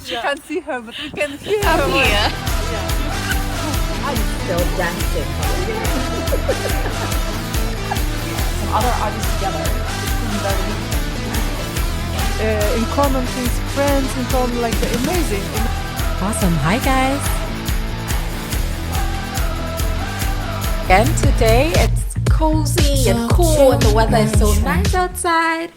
You can't see her, but we can hear I'm her. here. I'm still dancing. Some other artists together. In common things, friends, in common, like amazing. Awesome. Hi, guys. Again, today it's cozy and cool and the weather is so nice outside.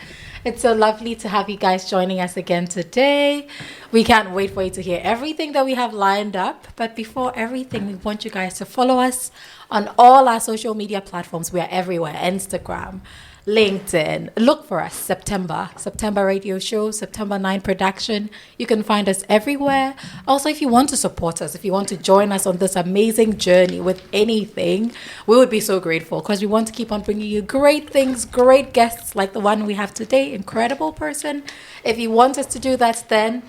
It's so lovely to have you guys joining us again today. We can't wait for you to hear everything that we have lined up. But before everything, we want you guys to follow us on all our social media platforms. We are everywhere. Instagram, LinkedIn. Look for us. September radio show, September 9 production. You can find us everywhere. Also, if you want to support us, if you want to join us on this amazing journey with anything, we would be so grateful because we want to keep on bringing you great things, great guests like the one we have today. Incredible person. If you want us to do that, then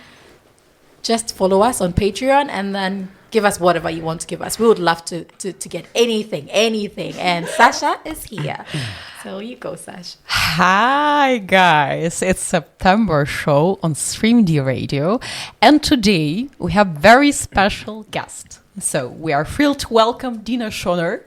just follow us on Patreon and then give us whatever you want to give us. We would love to get anything. And Sasha is here. So you go, Sash. Hi, guys. It's September show on StreamD Radio. And today we have very special guest. So we are thrilled to welcome Dima Schöner.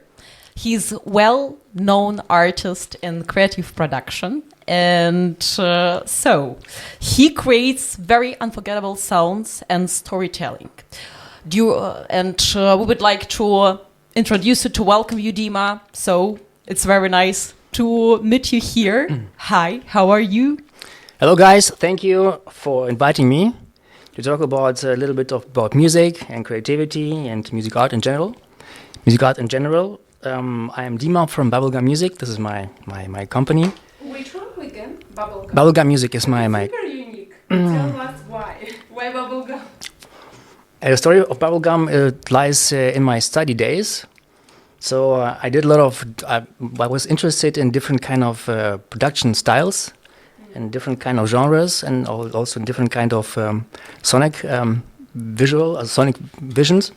He's a well-known artist in creative production. And so he creates very unforgettable sounds and storytelling. We would like to introduce you, to welcome you, Dima. So it's very nice to meet you here. Hi, how are you? Hello, guys. Thank you for inviting me to talk about a little bit about music and creativity and music art in general. I am Dima from Bubblegum Music. This is my company. Which one again? Bubblegum. Bubblegum Music is my Super unique. Tell us why. Why bubblegum? The story of Bubblegum lies in my study days. So I did a lot of. I was interested in different kind of production styles, and different kind of genres, and also different kind of sonic visions.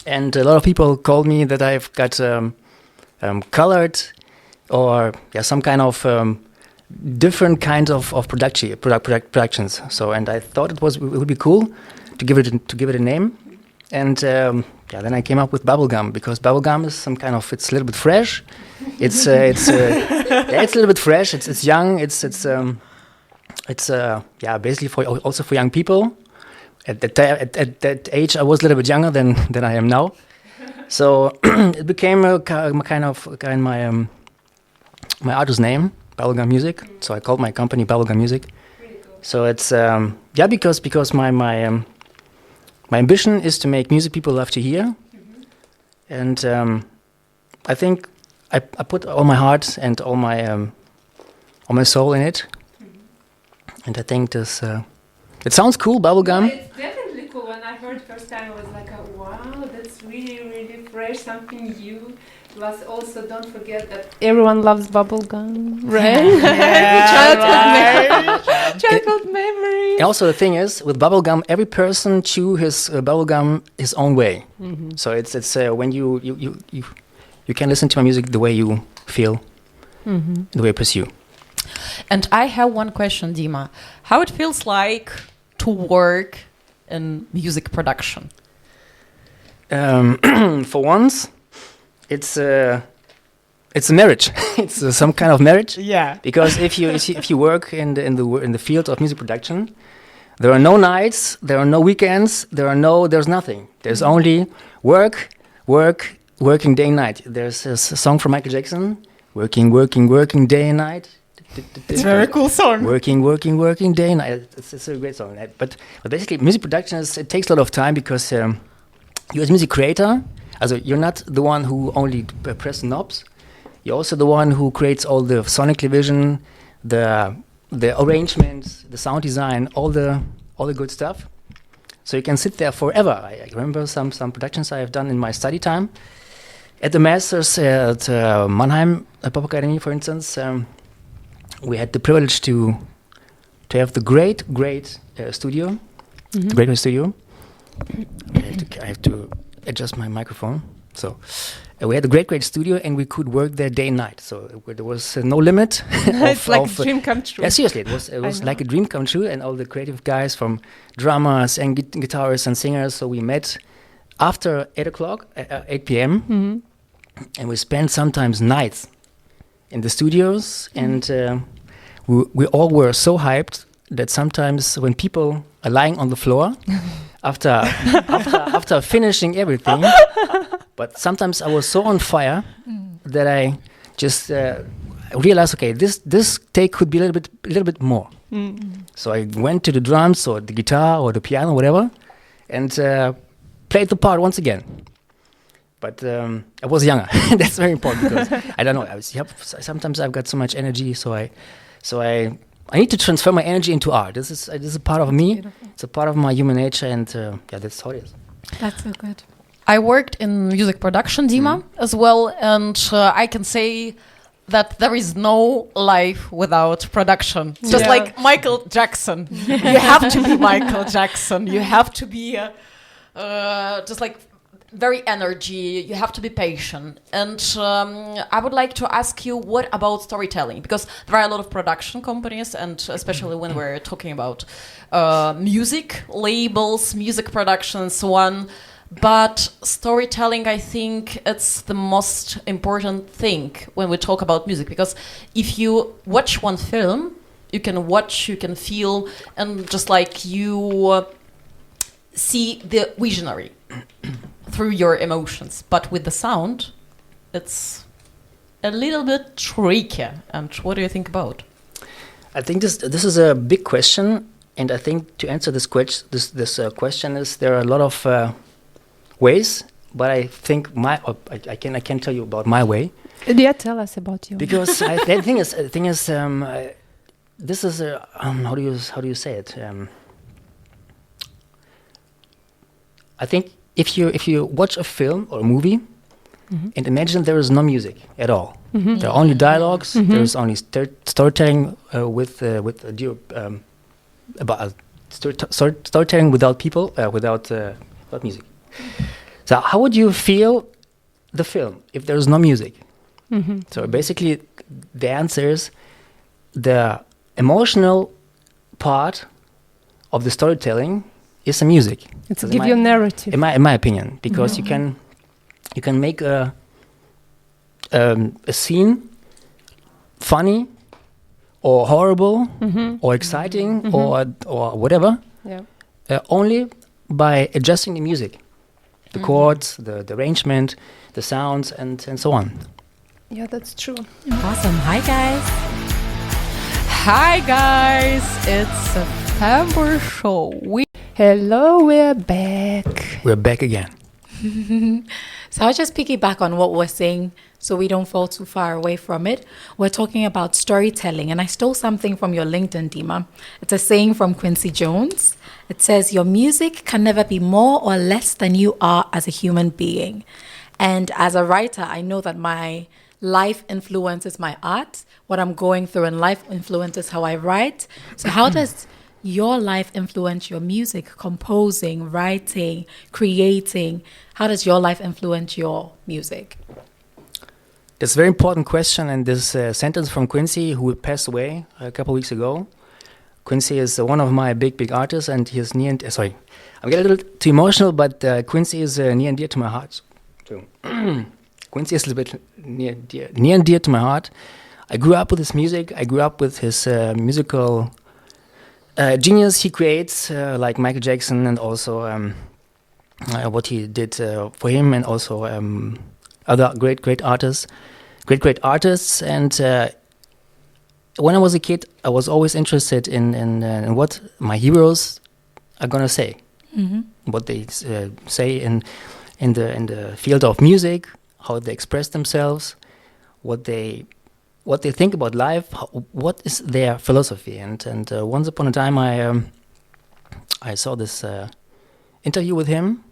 And a lot of people called me that I've got colored, or some kind of different kind of productions. So, and I thought it would be cool to give it a name. And then I came up with bubblegum because bubblegum is some kind of, it's a little bit fresh. It's it's a little bit fresh. It's young. It's basically for young people. At that age, I was a little bit younger than I am now. So it became my artist name, Bubblegum Music. So I called my company Bubblegum Music. So it's because my ambition is to make music people love to hear, and I think I put all my heart and all my soul in it, and I think this it sounds cool, bubblegum. No, it's definitely cool. When I heard first time, I was like, wow, that's really, really fresh, something new. Plus, also don't forget that everyone loves bubblegum, right? Childhood memory. And also the thing is, with bubblegum, every person chew his bubblegum his own way. Mm-hmm. So it's when you can listen to my music the way you feel, the way you pursue. And I have one question, Dima. How it feels like to work in music production? For once, it's a marriage. It's some kind of marriage. Yeah. Because if you work in the field of music production, there are no nights, there are no weekends, there's nothing. There's only working day and night. There's a song from Michael Jackson, working day and night. It's a very cool song. Working day and night. It's a great song. But basically, music production it takes a lot of time because you as music creator, you're not the one who only press knobs. You're also the one who creates all the sonic vision, the arrangements, the sound design, all the good stuff. So you can sit there forever. I remember some productions I have done in my study time. At the masters at Mannheim Pop Academy, for instance, we had the privilege to have the great studio, the great studio. I have to adjust my microphone. So, we had a great studio, and we could work there day and night. So there was no limit. It's like a dream come true. Yeah, seriously, it was like a dream come true. And all the creative guys, from drummers and guitarists and singers, so we met after 8 p.m. And we spent sometimes nights in the studios, and we all were so hyped that sometimes when people are lying on the floor after finishing everything, but sometimes I was so on fire that I just realized, okay, this take could be a little bit more. So I went to the drums or the guitar or the piano, whatever, and played the part once again. But I was younger. That's very important, because I don't know. Sometimes I've got so much energy, so I need to transfer my energy into art. This is a part of me. Beautiful. It's a part of my human nature, and that's how it is. That's so good. I worked in music production, Dima, as well, and I can say that there is no life without production. Just like Michael Jackson. You have to be Michael Jackson. You have to be just like very energy. You have to be patient. And I would like to ask you, what about storytelling? Because there are a lot of production companies, and especially when we're talking about music labels, music production, and so on. But storytelling, I think it's the most important thing when we talk about music, because if you watch one film, you can watch, you can feel, and just like you see the visionary through your emotions. But with the sound, it's a little bit tricky. And what do you think about? I think this is a big question, and I think to answer this question is there are a lot of ways, but I think I can tell you about my way. Yeah, tell us about you. Because the thing is, this is how do you say it? I think if you watch a film or a movie, and imagine there is no music at all, there are only dialogues. There is only storytelling about storytelling without people, without music. So how would you feel the film if there is no music? So basically, the answer is the emotional part of the storytelling is the music. It's give you a narrative. In my opinion, because you can make a scene funny or horrible or exciting or whatever, only by adjusting the music, the chords, the arrangement, the sounds, and so on. Yeah, that's true. Awesome. Hi, guys. Hi guys, it's September show. Hello, we're back. We're back again. So I'll just piggyback on what we're saying so we don't fall too far away from it. We're talking about storytelling, and I stole something from your LinkedIn, Dima. It's a saying from Quincy Jones. It says, your music can never be more or less than you are as a human being. And as a writer, I know that my life influences my art. What I'm going through in life influences how I write. So how does your life influence your music, composing, writing, creating? How does your life influence your music? That's a very important question, and this sentence from Quincy, who passed away a couple weeks ago. Quincy is one of my big artists, and he is near and sorry, I'm getting a little too emotional, but Quincy is near and dear to my heart. So Quincy is a little bit near and dear to my heart. I grew up with his music. I grew up with his musical genius he creates, like Michael Jackson, and also what he did for him, and also other great artists. And when I was a kid, I was always interested in what my heroes are gonna say, what they say in the field of music, how they express themselves, what they think about life, what is their philosophy. And once upon a time, I saw this interview with him,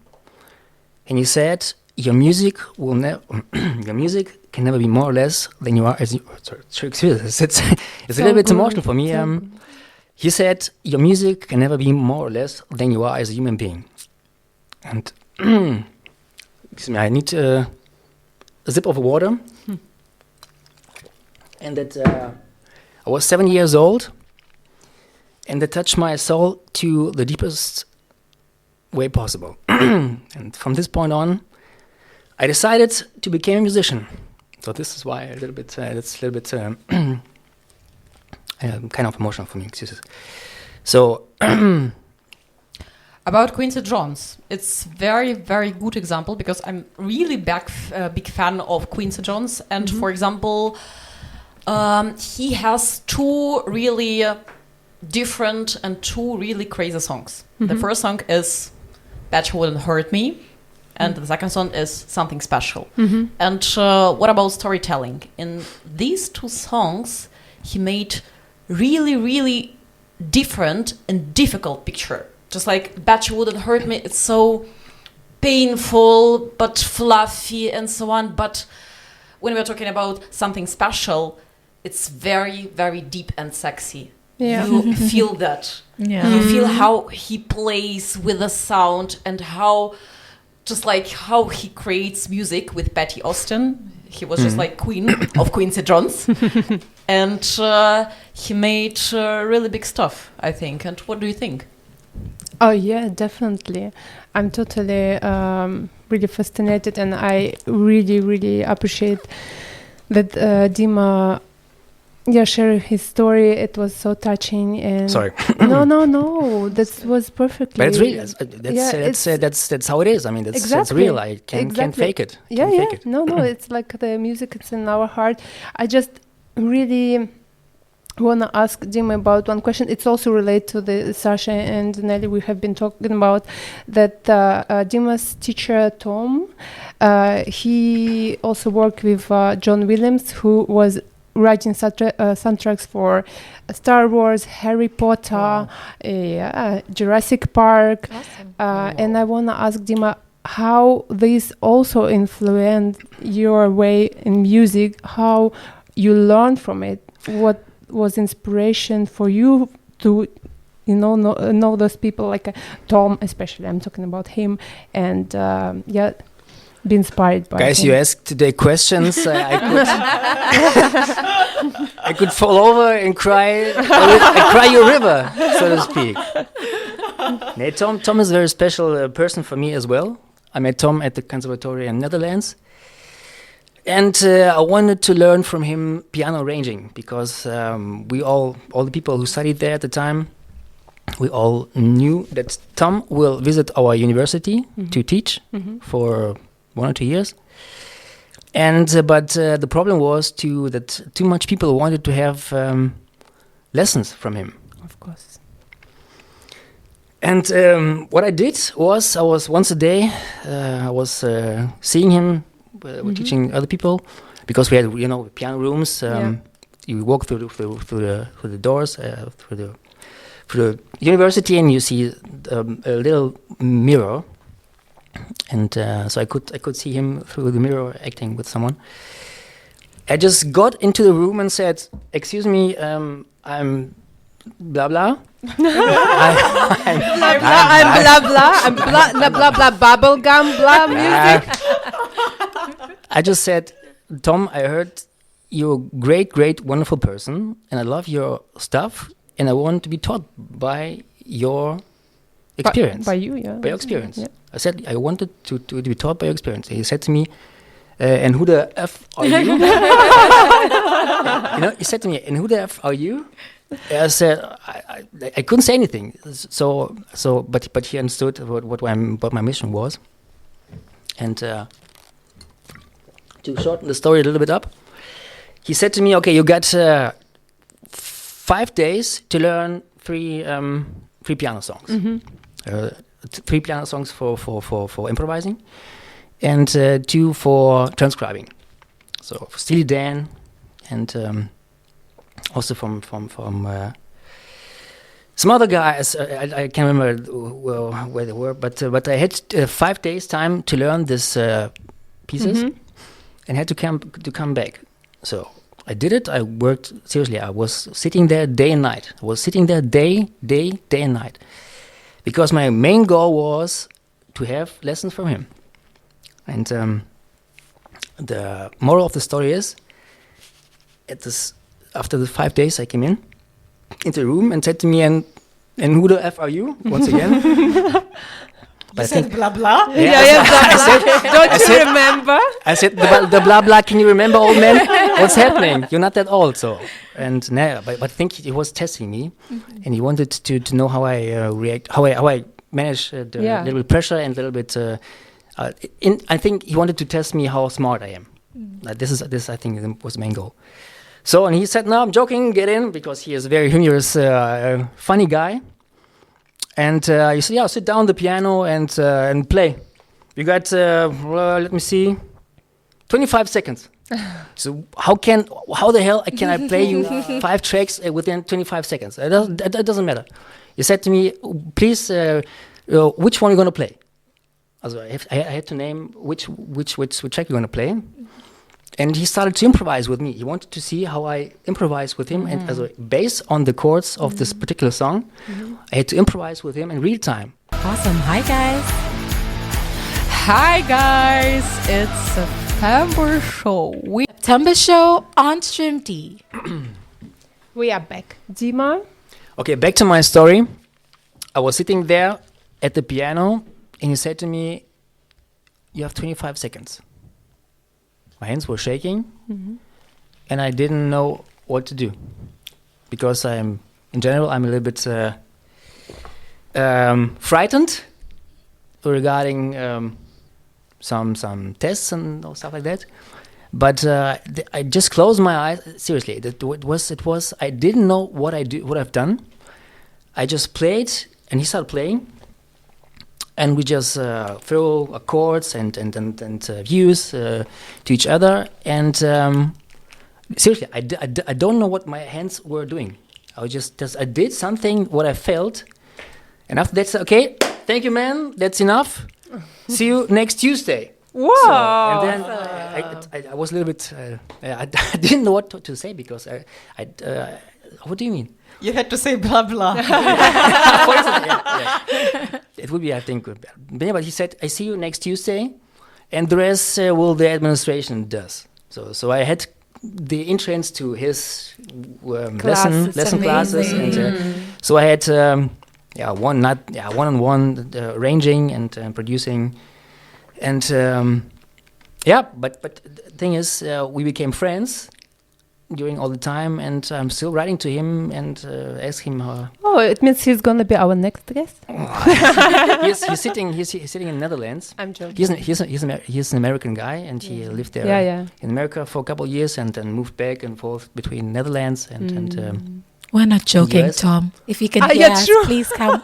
and he said, your music can never be more or less than you are as you. Sorry, excuse us. It's a little bit emotional for me. He said, your music can never be more or less than you are as a human being. And excuse me, I need a sip of water, and that I was 7 years old, and that touched my soul to the deepest way possible. And from this point on, I decided to become a musician. So this is why that's a little bit kind of emotional for me. Excuses. So About Quincy Jones, it's very, very good example because I'm really big fan of Quincy Jones. And for example, he has two really different and two really crazy songs. The first song is Bet You Wouldn't Hurt Me. And the second song is Something Special. And what about storytelling? In these two songs, he made really, really different and difficult picture. Just like Bet You Wouldn't Hurt Me, it's so painful but fluffy and so on. But when we're talking about Something Special, it's very, very deep and sexy. Yeah. You feel that. Yeah. You feel how he plays with the sound and how he creates music with Patty Austin. He was just like queen of Quincy Jones. And he made really big stuff, I think. And what do you think? Oh yeah, definitely. I'm totally really fascinated, and I really, really appreciate that Dima shared his story. It was so touching. And sorry. No, that was perfectly. But it's real. That's how it is. I mean, that's Exactly. real. I can't fake it. Yeah, Can't fake it. No, it's like the music. It's in our heart. I just really want to ask Dima about one question. It's also related to the Sasha and Nelly we have been talking about. That Dima's teacher Tom, he also worked with John Williams, who was writing soundtracks for Star Wars, Harry Potter, Jurassic Park. Awesome. And I want to ask Dima how this also influenced your way in music, how you learned from it, what was inspiration for you to know those people like Tom, especially I'm talking about him, and be inspired by Guys, him. you asked today questions. I could fall over and cry. I cry you a river, so to speak. Nee, Tom is a very special person for me as well. I met Tom at the Conservatory in Netherlands. And I wanted to learn from him piano arranging because we all the people who studied there at the time, we all knew that Tom will visit our university to teach for 1 or 2 years. And but the problem was that too much people wanted to have lessons from him. Of course. And what I did was I was once a day I was seeing him. We're teaching other people because we had piano rooms. You walk through the doors through the university, and you see a little mirror, and so I could see him through the mirror acting with someone. I just got into the room and said, "Excuse me, I'm blah blah." I'm blah blah bubblegum blah music. I just said, Tom, I heard you're a great, great, wonderful person, and I love your stuff, and I want to be taught by your experience. By you, yeah. By your experience. Yeah. I said, I wanted to be taught by your experience. He said to me, and who the F are you? He said to me, and who the F are you? I said, I couldn't say anything. But he understood what my mission was. And to shorten the story a little bit up, he said to me, okay, you got 5 days to learn three piano songs. 3 piano songs for improvising, and 2 for transcribing. So for Steely Dan, and also from some other guys. I can't remember where they were, but I had 5 days time to learn these pieces, and had to come back. So I did it. I worked seriously. I was sitting there day and night. I was sitting there day and night, because my main goal was to have lessons from him. And the moral of the story is, after the 5 days, I came into the room and said to me, and who the F are you? Once again. You said blah blah? Don't you remember? I said, the blah blah, can you remember, old man? What's happening? You're not that old, so. And but I think he was testing me, and he wanted to know how I react, how I manage the little bit pressure and a little bit. I think he wanted to test me how smart I am. This I think was the main goal. So, and he said, "No, I'm joking. Get in," because he is a very humorous, funny guy. And he said, "Yeah, sit down the piano and play. You got let me see, 25 seconds." So how the hell can I play you 5 tracks within 25 seconds? That doesn't matter. He said to me, "Please, which one are you gonna play?" Also, I had to name which track you're gonna play. And he started to improvise with me. He wanted to see how I improvise with him. And also, based on the chords of this particular song, I had to improvise with him in real time. Awesome. Hi, guys. Hi guys, it's September show. September show on Stream D. We are back. Dima? Okay, back to my story. I was sitting there at the piano, and he said to me, "You have 25 seconds." My hands were shaking, and I didn't know what to do, because in general, I'm a little bit frightened regarding some tests and stuff like that. But I just closed my eyes. Seriously, it was. I didn't know what I've done. I just played, and he started playing. And we just throw chords and views to each other. And seriously, I don't know what my hands were doing. I did something what I felt. And after that, okay, thank you, man. That's enough. See you next Tuesday. Whoa! So, and then I was a little bit. I didn't know what to say, because what do you mean? You had to say blah blah. It would be, I think, good. But he said, "I see you next Tuesday, and the rest will the administration does." So I had the entrance to his lesson classes, and so I had one-on-one arranging and producing, and But the thing is, we became friends during all the time, and I'm still writing to him and ask him how. Oh, it means he's gonna be our next guest. He's sitting in the Netherlands. I'm joking. He's an American guy, and he lived there in America for a couple of years, and then moved back and forth between Netherlands and. We're not joking, US. Tom. If you can hear us, please come.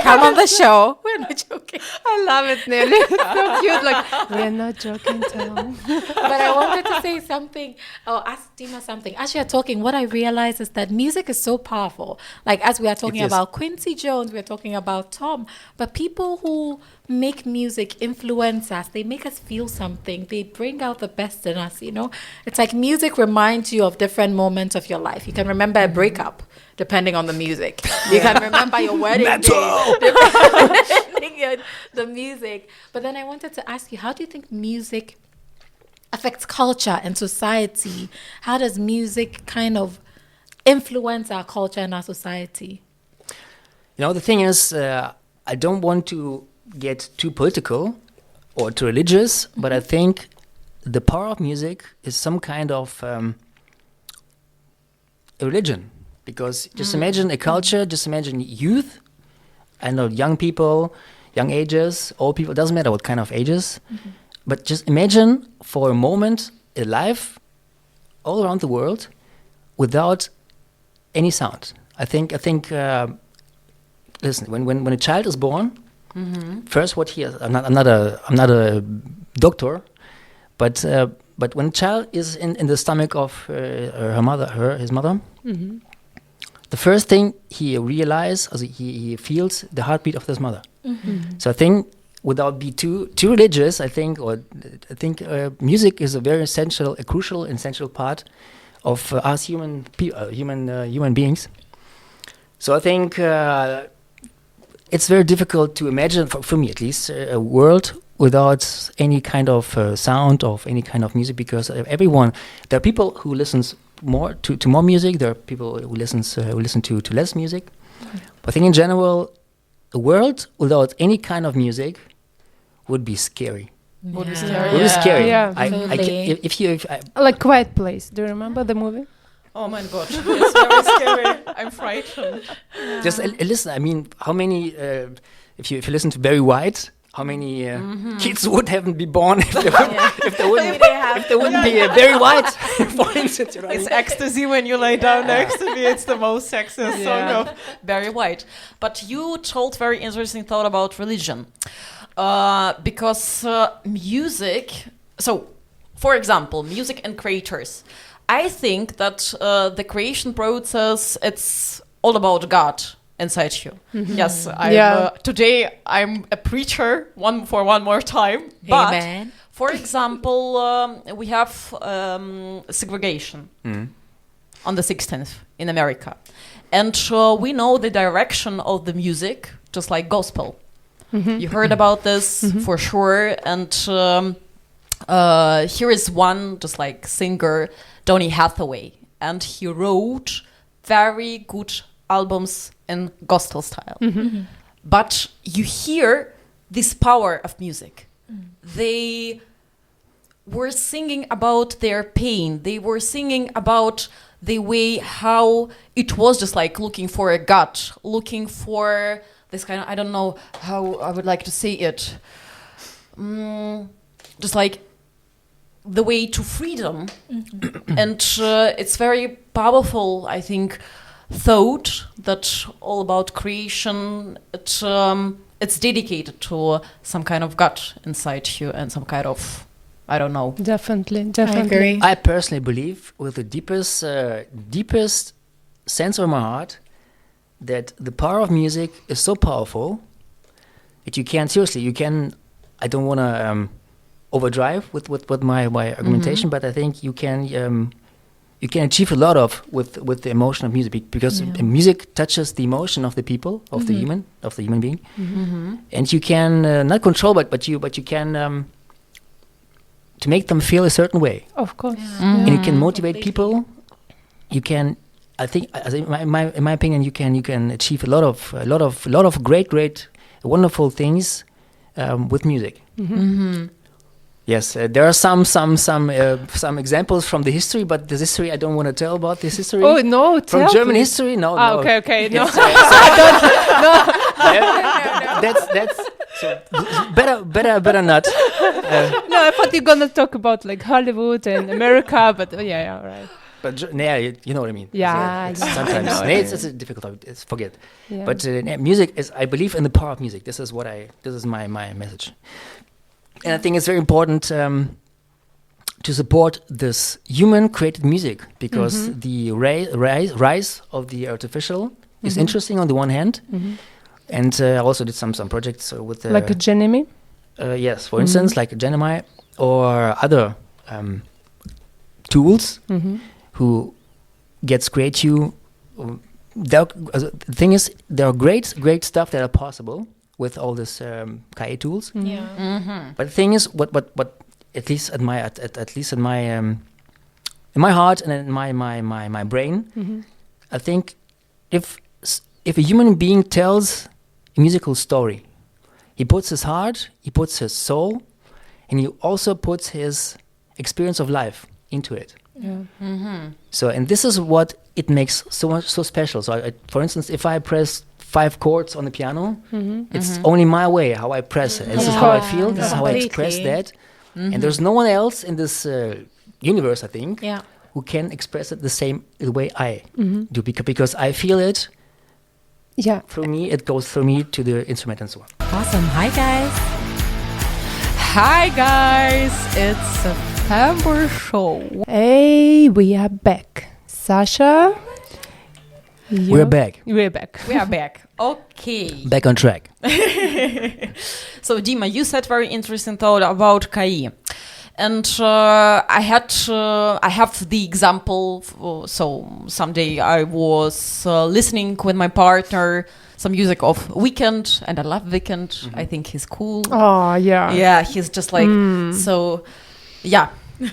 Come on the show. We're not joking. I love it, Nelly. It's so cute. Like, we're not joking, Tom. But I wanted to say something. Oh, ask Dima something. As you're talking, what I realize is that music is so powerful. Like, as we are talking about Quincy Jones, we're talking about Tom. But people who make music influence us. They make us feel something. They bring out the best in us, you know? It's like music reminds you of different moments of your life. You can remember a breakup, depending on the music. You can remember your wedding day, depending on the music. But then I wanted to ask you, how do you think music affects culture and society? How does music kind of influence our culture and our society? You know, the thing is, I don't want to get too political or too religious, but I think the power of music is some kind of a religion, because just imagine a culture, just imagine youth, I know young people, young ages, old people, doesn't matter what kind of ages, but just imagine for a moment a life all around the world without any sound. I think listen, when a child is born, first, what he has, I'm not a doctor, but when a child is in the stomach of his mother, the first thing he realizes, he feels the heartbeat of his mother. So I think, without being too religious, I think music is a very essential, a crucial, essential part of us human beings. So I think. It's very difficult to imagine, for me at least, a world without any kind of sound of any kind of music, because everyone, there are people who listens more to more music, there are people who listen to less music. But I think in general, a world without any kind of music would be scary. Would be Yeah. scary. Would be scary. Yeah. Absolutely. Like Quiet Place. Do you remember the movie? Oh my god, it's very scary. I'm frightened. just listen. I mean, how many? If you listen to Barry White, how many kids would haven't be born if there wouldn't be a Barry White, for instance? You know what I It's mean? ecstasy when you lay down next to me. It's the most sexiest song Yeah. of Barry White. But you told very interesting thought about religion. Because music... So, for example, music and creators. I think that the creation process, it's all about God inside you. Yes, today I'm a preacher one more time. But Amen. for example, we have segregation on the 16th in America. And we know the direction of the music, just like gospel. You heard about this for sure. And here is one, just like singer, Donny Hathaway. And he wrote very good albums in gospel style. But you hear this power of music. They were singing about their pain. They were singing about the way how it was, just like looking for a God, looking for this kind of, I don't know how I would like to say it. Just like the way to freedom. And it's very powerful, I think, thought that all about creation, it's dedicated to some kind of God inside you and some kind of, I don't know. Definitely. I agree. I personally believe, with the deepest sense of my heart, that the power of music is so powerful that you can. I don't want to overdrive with my argumentation, but I think you can achieve a lot with the emotion of music, because music touches the emotion of the people, of the human being, and you can not control, but you can to make them feel a certain way, Of course. and you can motivate people. You can, I think, in my opinion, you can achieve a lot of great, wonderful things with music. Yes, there are some examples from the history, but this history I don't want to tell about this history. Oh no! From tell German me. history, no. Ah, no. okay. No. That's so better not. No, I thought you're gonna talk about like Hollywood and America, but yeah, all right. But you know what I mean. Yeah, It's yeah, sometimes I know. it's a difficult topic. It's forget. Yeah. But music is. I believe in the power of music. This is my message, and I think it's very important to support this human-created music, because the rise of the artificial is interesting on the one hand, and I also did some projects with like a Genemy. yes, for instance, like Gemini or other tools who gets create you. The thing is, there are great stuff that are possible with all this KI tools. Yeah. But the thing is, what at least in my heart and in my brain, I think if a human being tells a musical story, he puts his heart, he puts his soul, and he also puts his experience of life into it. Yeah. So, and this is what it makes so special. So, for instance, if I press 5 chords on the piano, it's only my way how I press it. This is how I feel. This is how I express that. And there's no one else in this universe, I think, who can express it the way I do, because I feel it. Yeah. Through me, it goes through me to the instrument and so on. Awesome. Hi, guys. Hi guys, it's September show. Hey, we are back. Sasha, We're back. We're back. We are back. Okay. Back on track. So Dima, you said very interesting thought about KI. And I have the example. So someday I was listening with my partner some music of Weekend, and I love Weekend. I think he's cool. Oh, yeah. Yeah, he's just like so. Yeah.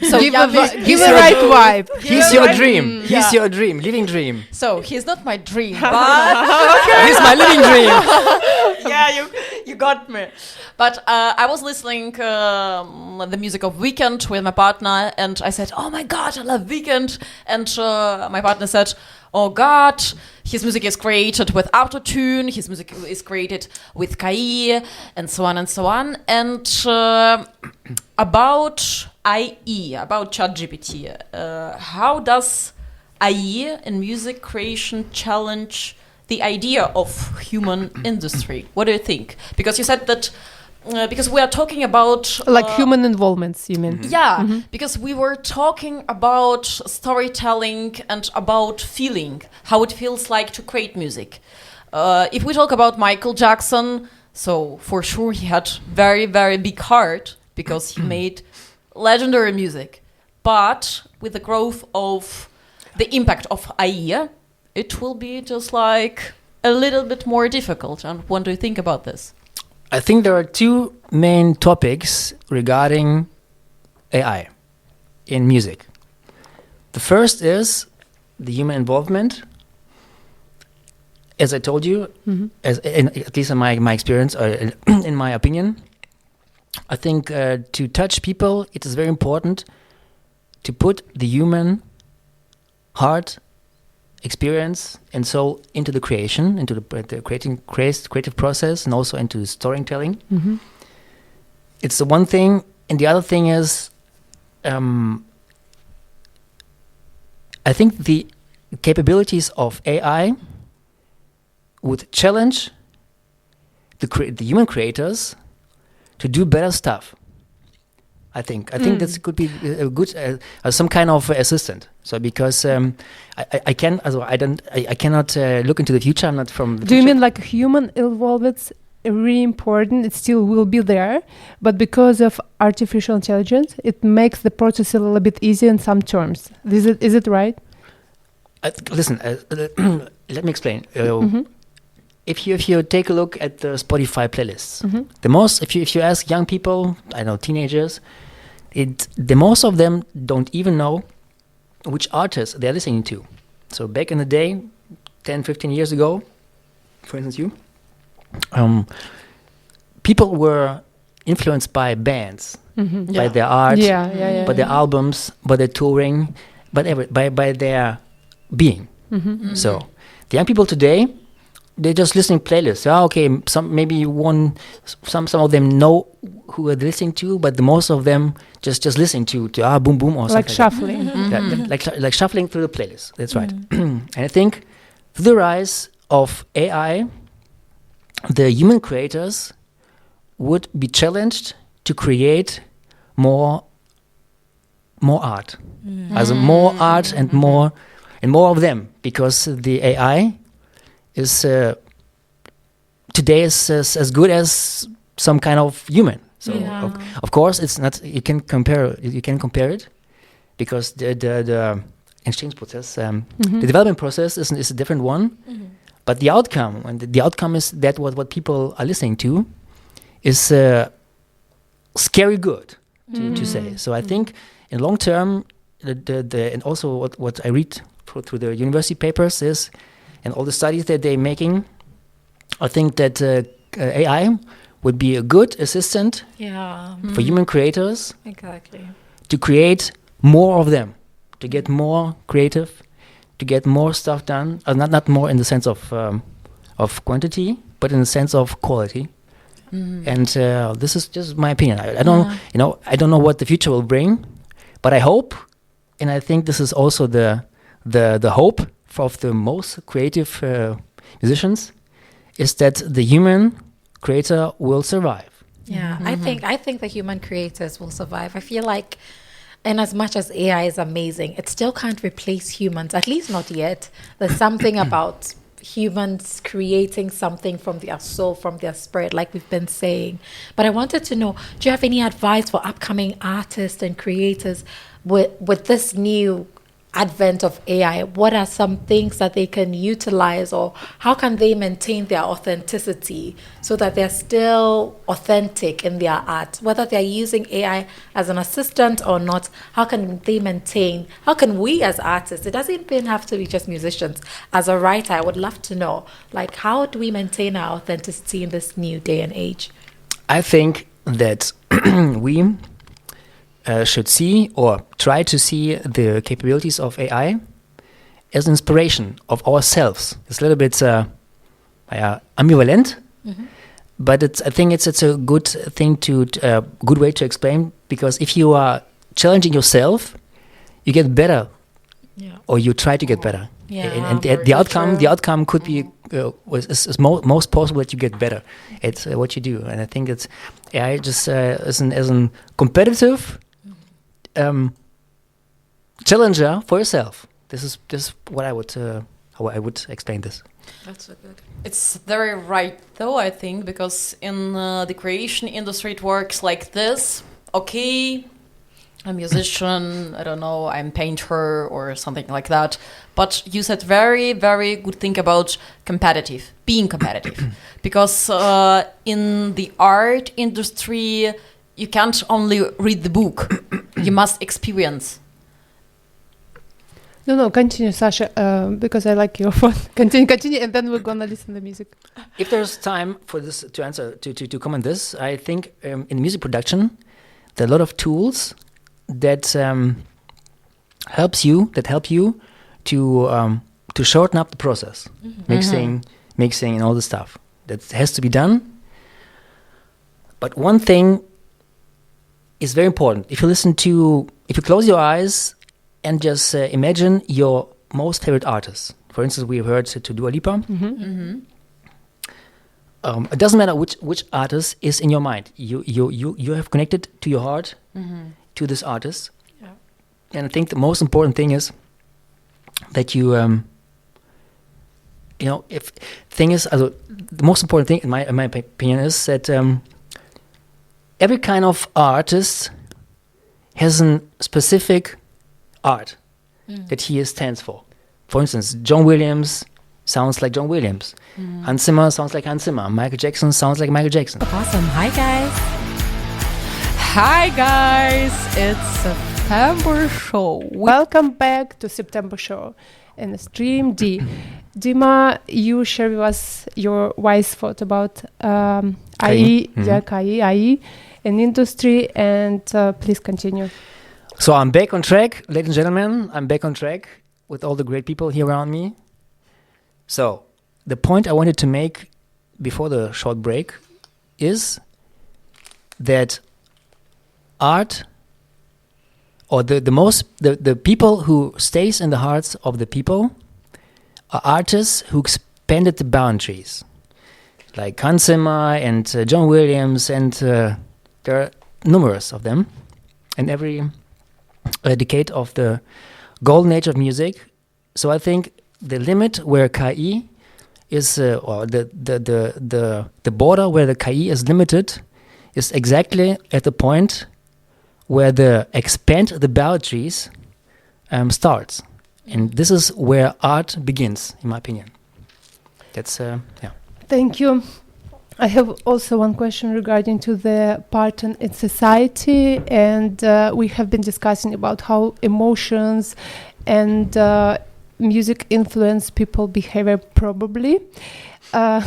So Give yeah, give the right vibe. He's your dream. Yeah. He's your dream, living dream. So he's not my dream, but He's my living dream. yeah, you got me. But I was listening the music of Weekend with my partner, and I said, "Oh my God, I love Weekend." And my partner said, "Oh God, his music is created with autotune. His music is created with KI, and so on and so on." And about IE, about ChatGPT, how does IE in music creation challenge the idea of human industry? What do you think? Because you said that because we are talking about Like human involvements, you mean? yeah, because we were talking about storytelling and about feeling, how it feels like to create music. If we talk about Michael Jackson, so for sure he had very, very big heart because he made legendary music. But with the growth of the impact of AI, it will be just like a little bit more difficult. And what do you think about this? I think there are two main topics regarding AI in music. The first is the human involvement. As I told you, at least in my experience, or in my opinion, I think to touch people, it is very important to put the human heart, experience, and soul into the creation, into the creative process, and also into storytelling. It's the one thing, and the other thing is, I think the capabilities of AI would challenge the human creators to do better stuff. I think this could be a good some kind of assistant. So because I cannot look into the future. I'm not from. The Do you future. mean like human involvement's really important? It still will be there, but because of artificial intelligence, it makes the process a little bit easier in some terms. Is it right? Listen, let me explain. If you take a look at the Spotify playlists, the most if you ask young people, I know teenagers, the most of them don't even know which artists they're listening to. So back in the day, 10, 15 years ago, for instance, people were influenced by bands, by their art, by their albums, by their touring, by their being. So the young people today, they're just listening playlists. Some of them know who they're listening to, but the most of them just listening to boom boom or Like something shuffling. like shuffling through the playlist. That's right. And I think through the rise of AI, the human creators would be challenged to create more art, more art and more of them, because the AI is today is as good as some kind of human. So of course it's not. You can compare it because the exchange process, the development process is a different one. But the outcome, and the outcome is that what people are listening to is scary good to say. So I think in long term, and also what I read through the university papers is, and all the studies that they're making, I think that AI would be a good assistant for human creators to create more of them, to get more creative, to get more stuff done. Not more in the sense of quantity, but in the sense of quality. And this is just my opinion. I don't know what the future will bring, but I hope, and I think this is also the hope of the most creative musicians, is that the human creator will survive. Yeah, I think the human creators will survive. I feel like, and as much as AI is amazing, it still can't replace humans, at least not yet. There's something about humans creating something from their soul, from their spirit, like we've been saying. But I wanted to know, do you have any advice for upcoming artists and creators with this new advent of AI? What are some things that they can utilize, or how can they maintain their authenticity so that they're still authentic in their art? Whether they're using AI as an assistant or not, how can we as artists, it doesn't even have to be just musicians, as a writer, I would love to know, like, how do we maintain our authenticity in this new day and age? I think that we should see or try to see the capabilities of AI as an inspiration of ourselves. It's a little bit ambivalent, but I think it's a good thing good way to explain, because if you are challenging yourself, you get better, or you try to get better. And the outcome could be is most possible that you get better at what you do. And I think it's AI just as an competitive challenger for yourself. This is what I would how I would explain this. That's so good. It's very right, though, I think, because in the creation industry it works like this. Okay, I'm a musician, I don't know, I'm a painter or something like that. But you said very, very good thing about being competitive. Because in the art industry, you can't only read the book, you must experience. No, continue, Sasha, because I like your phone. Continue, and then we're gonna listen to the music. If there's time for this to answer, to comment this, I think in music production, there are a lot of tools that help you to shorten up the process, mixing and all the stuff that has to be done. But one thing is very important. If you close your eyes and just imagine your most favorite artist. For instance, we heard to Dua Lipa. It doesn't matter which artist is in your mind. You have connected to your heart to this artist. Yeah. And I think the most important thing is that you the most important thing in my opinion is that every kind of artist has a specific art that he stands for. For instance, John Williams sounds like John Williams. Hans Zimmer sounds like Hans Zimmer. Michael Jackson sounds like Michael Jackson. Awesome. Hi, guys. Hi, guys. It's September Show. Welcome back to September Show in Stream D. Dima, you share with us your wise thought about AI, AI in industry, and please continue. So I'm back on track, ladies and gentlemen. I'm back on track with all the great people here around me. So the point I wanted to make before the short break is that art, or the people who stays in the hearts of the people, are artists who expanded the boundaries, like Hans Zimmer and John Williams, and there are numerous of them. And every decade of the golden age of music. So I think the limit where KI is, or the border where the KI is limited, is exactly at the point where the expand the boundaries starts, and this is where art begins, in my opinion. That's Thank you. I have also one question regarding to the part in society, and we have been discussing about how emotions and music influence people behavior probably. I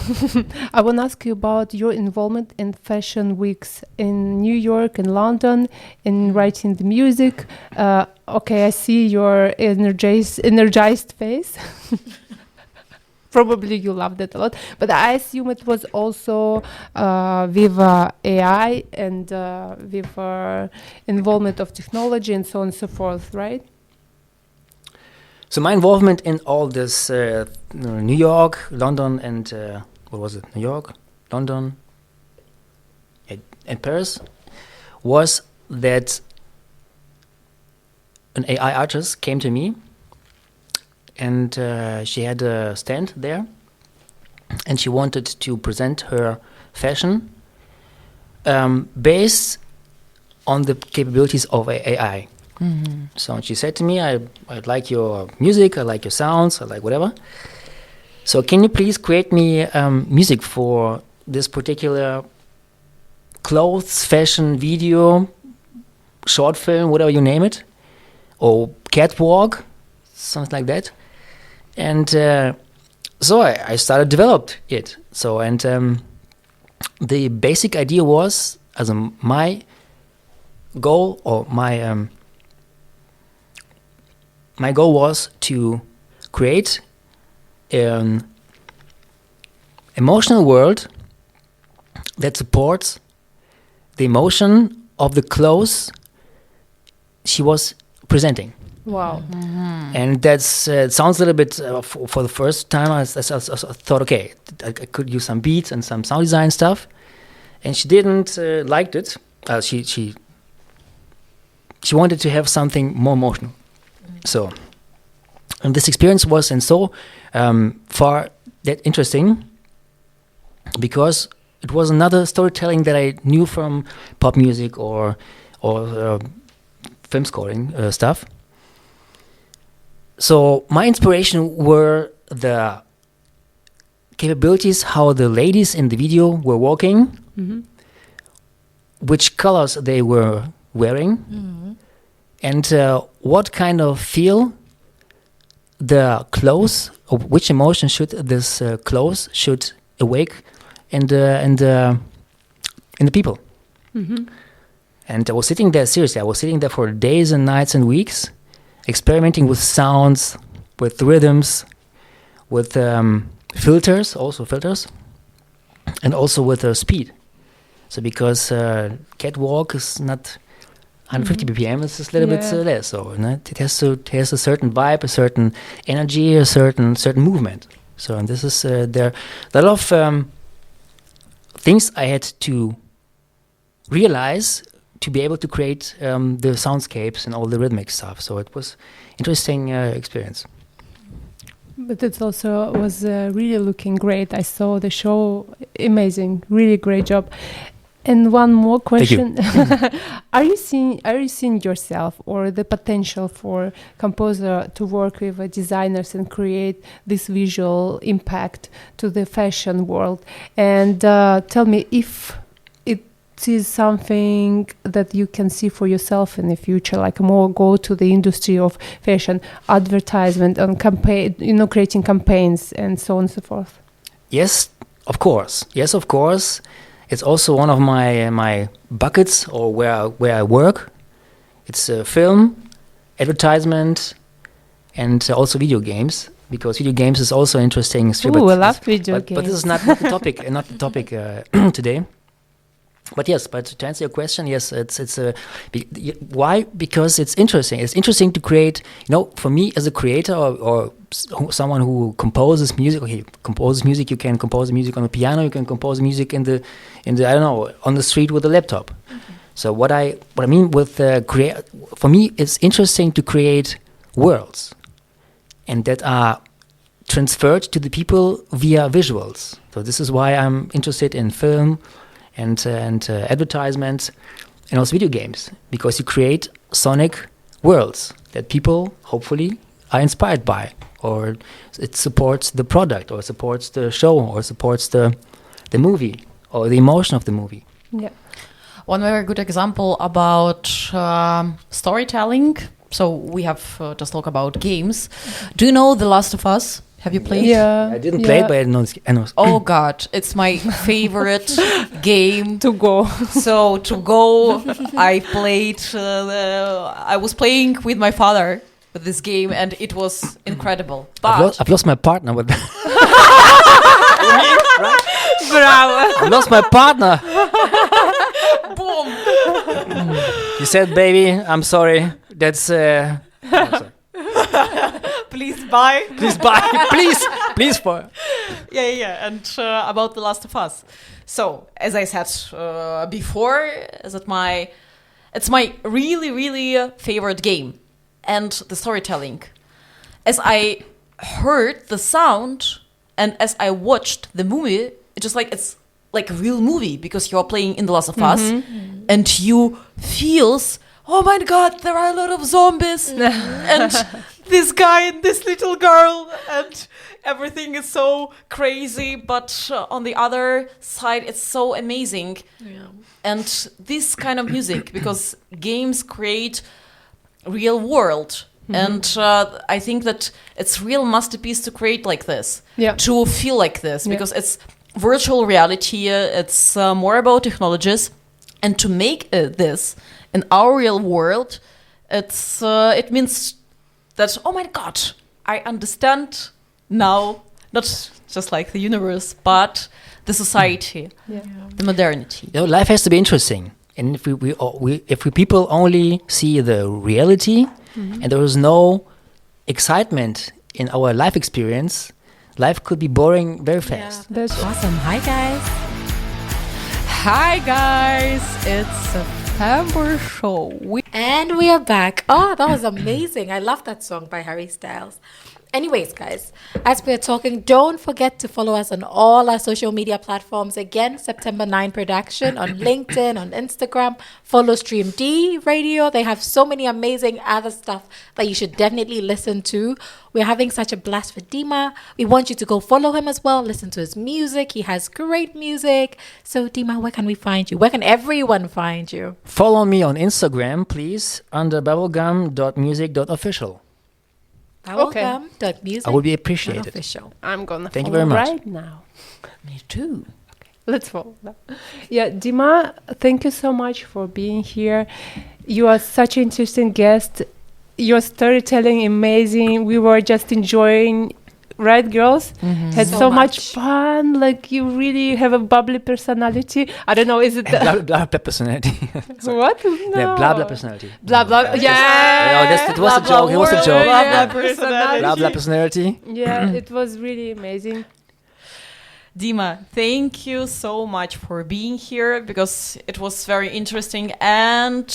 want to ask you about your involvement in fashion weeks in New York and London, in writing the music. Okay, I see your energized face. Probably you loved it a lot, but I assume it was also with AI and with involvement of technology and so on and so forth, right? So my involvement in all this New York, London, and what was it? New York, London, and Paris was that an AI artist came to me, and she had a stand there and she wanted to present her fashion based on the capabilities of AI. So she said to me, I like your music, I like your sounds, I like whatever. So can you please create me music for this particular clothes, fashion, video, short film, whatever you name it, or catwalk, something like that. And so I started developed it. So and the basic idea was, as my goal or my goal was to create an emotional world that supports the emotion of the clothes she was presenting. Wow. And that's it sounds a little bit for the first time I thought, okay, I could use some beats and some sound design stuff, and she didn't liked it. She wanted to have something more emotional. So, and this experience was and so far that interesting, because it was another storytelling that I knew from pop music or film scoring stuff. So my inspiration were the capabilities, how the ladies in the video were walking, which colors they were wearing, and what kind of feel the clothes, or which emotion should this clothes should awake in the people. And I was sitting there, seriously, I was sitting there for days and nights and weeks, experimenting with sounds, with rhythms, with filters, and also with speed. So because catwalk is not 150 BPM, it's just a little bit less. So it has a certain vibe, a certain energy, a certain movement. So and this is there are a lot of things I had to realize to be able to create the soundscapes and all the rhythmic stuff. So it was interesting experience. But it also was really looking great. I saw the show, amazing, really great job. And one more question: Are you seeing yourself or the potential for composer to work with designers and create this visual impact to the fashion world? And tell me if it is something that you can see for yourself in the future, like more go to the industry of fashion, advertisement, and campaign, creating campaigns and so on and so forth. Yes, of course. It's also one of my buckets, or where I work. It's film, advertisement, and also video games, because video games is also interesting. Ooh, I love video games. But this is not the topic, not the topic today. But yes, but to answer your question, yes, it's why? Because it's interesting. It's interesting to create. For me as a creator or someone who composes music. Okay, composes music. You can compose music on the piano. You can compose music in the I don't know, on the street with a laptop. So what I mean with for me, it's interesting to create worlds, and that are transferred to the people via visuals. So this is why I'm interested in film and advertisements, and also video games, because you create sonic worlds that people hopefully are inspired by, or it supports the product, or supports the show, or supports the movie, or the emotion of the movie. Yeah. One very good example about storytelling. So we have just talked about games. Do you know The Last of Us? Have you played? Yeah. I didn't play it, but I know. Oh God, it's my favorite game To go. So to go, I played. I was playing with my father with this game, and it was incredible. But I've lost my partner with that. Bravo. I lost my partner. boom! You said, "Baby, I'm sorry." That's. I'm sorry. Please buy. Please buy. please for. Yeah. And about The Last of Us. So, as I said before, it's my really, really favorite game, and the storytelling. As I heard the sound And as I watched the movie, it's like a real movie because you're playing in The Last of Us, and you feels, oh my God, there are a lot of zombies, and this guy and this little girl, and everything is so crazy. But on the other side, it's so amazing. Yeah. And this kind of music, because games create real world. And I think that it's real masterpiece to create like this, to feel like this, because it's virtual reality. It's more about technologies, and to make this in our real world, it means that, oh my God, I understand now, not just like the universe, but the society, the modernity. Life has to be interesting, and if we people only see the reality. And there is no excitement in our life experience, life could be boring very fast. That's awesome. Hi, guys. Hi, guys. It's September show. And we are back. Oh, that was amazing. I love that song by Harry Styles. Anyways, guys, as we're talking, don't forget to follow us on all our social media platforms. Again, September 9 production on LinkedIn, on Instagram. Follow Stream D Radio. They have so many amazing other stuff that you should definitely listen to. We're having such a blast with Dima. We want you to go follow him as well. Listen to his music. He has great music. So, Dima, where can we find you? Where can everyone find you? Follow me on Instagram, please, under bubblegum.music.official. Bubblegum.music. I would be appreciated. Official. I'm gonna Thank you follow very much. right now. Me too. Let's follow that. Yeah, Dima, thank you so much for being here. You are such an interesting guest. Your storytelling amazing. We were just enjoying, right, girls? Had so much fun. Like, you really have a bubbly personality. I don't know, is it the Blah, blah, blah personality. what? No. Yeah, blah, blah personality. Blah, blah. Yeah. It was a joke. It was a joke. Blah, blah personality. Blah, blah personality. Yeah, it was really amazing. Dima, thank you so much for being here, because it was very interesting. And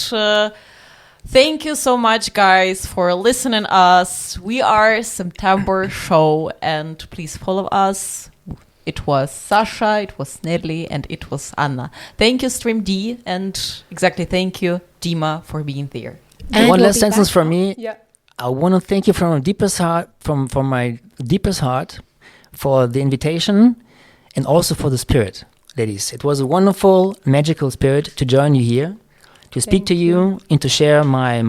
thank you so much, guys, for listening us. We are September show, and please follow us. It was Sasha, it was Nelly, and it was Anna. Thank you, Stream D, and exactly thank you, Dima, for being there. And One we'll last be sentence back. from me. Yeah. I want to thank you from my deepest heart, from my deepest heart, for the invitation and also for the spirit, ladies. It was a wonderful, magical spirit to join you here, to speak to you, and to share my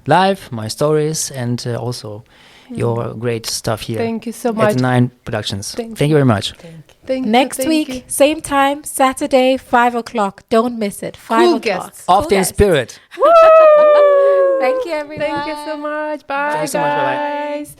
life, my stories, and also your great stuff here. Thank you so much. At 9 Productions. Thank Thank you very much. Thank Next you, week, thank you. same time, Saturday, 5 o'clock. Don't miss it. 5 Cool o'clock. guests. Often in guests. spirit. Thank you, everyone. Thank you so much. Bye, Thank you so much. Bye-bye. guys.